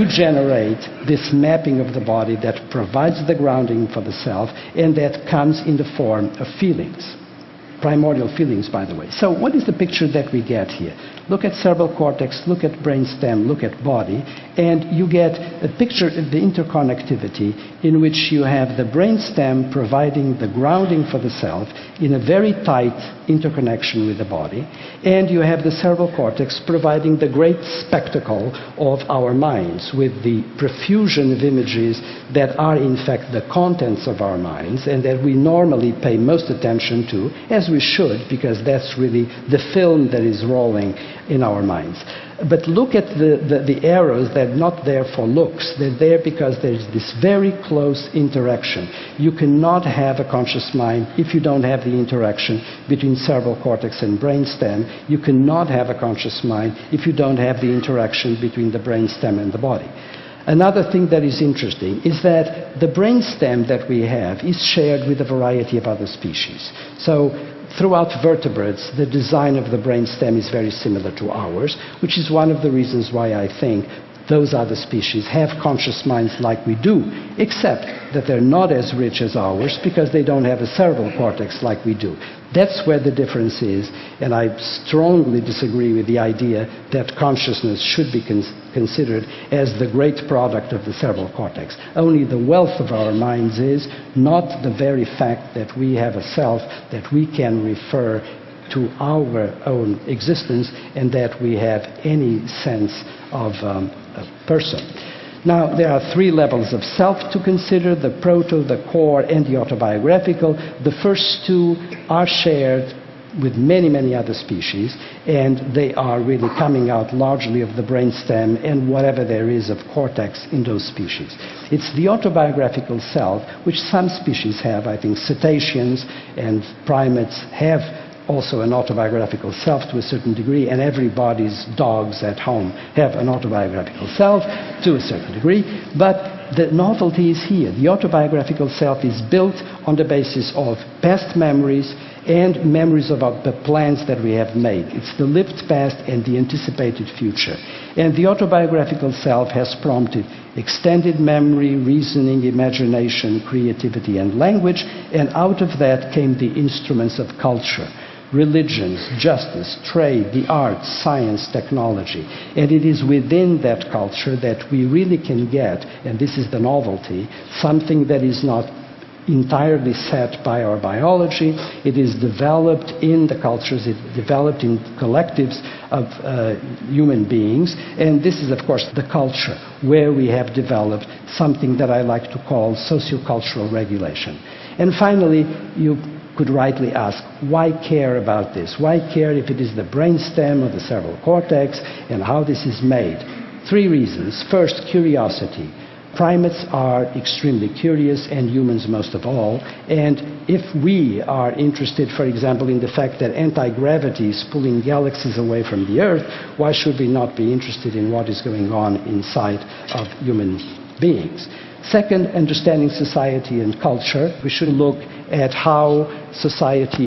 generate this mapping of the body that provides the grounding for the self, and that comes in the form of feelings. Primordial feelings, by the way. So what is the picture that we get here? Look at cerebral cortex, look at brainstem, look at body, and you get a picture of the interconnectivity in which you have the brainstem providing the grounding for the self in a very tight interconnection with the body, and you have the cerebral cortex providing the great spectacle of our minds with the profusion of images that are in fact the contents of our minds and that we normally pay most attention to, as we should, because that's really the film that is rolling in our minds. But look at the arrows. They're not there for looks. They're there because there's this very close interaction. You cannot have a conscious mind if you don't have the interaction between cerebral cortex and brainstem. You cannot have a conscious mind if you don't have the interaction between the brainstem and the body. Another thing that is interesting is that the brainstem that we have is shared with a variety of other species. So throughout vertebrates, the design of the brainstem is very similar to ours, which is one of the reasons why I think those other species have conscious minds like we do, except that they're not as rich as ours because they don't have a cerebral cortex like we do. That's where the difference is, and I strongly disagree with the idea that consciousness should be considered as the great product of the cerebral cortex. Only the wealth of our minds is, not the very fact that we have a self that we can refer to our own existence and that we have any sense of a person. Now, there are three levels of self to consider: the proto, the core, and the autobiographical. The first two are shared with many, many other species, and they are really coming out largely of the brainstem and whatever there is of cortex in those species. It's the autobiographical self, which some species have. I think cetaceans and primates have also an autobiographical self to a certain degree, and everybody's dogs at home have an autobiographical self to a certain degree. But the novelty is here. The autobiographical self is built on the basis of past memories and memories about the plans that we have made. It's the lived past and the anticipated future. And the autobiographical self has prompted extended memory, reasoning, imagination, creativity, and language, and out of that came the instruments of culture: religions, justice, trade, the arts, science, technology. And it is within that culture that we really can get, and this is the novelty, something that is not entirely set by our biology. It is developed in the cultures, it's developed in collectives of human beings, and this is, of course, the culture where we have developed something that I like to call sociocultural regulation. And finally, you could rightly ask, why care about this? Why care if it is the brainstem or the cerebral cortex and how this is made? Three reasons. First, curiosity. Primates are extremely curious, and humans most of all. And if we are interested, for example, in the fact that anti-gravity is pulling galaxies away from the Earth, why should we not be interested in what is going on inside of human beings? Second, understanding society and culture. We should look at how society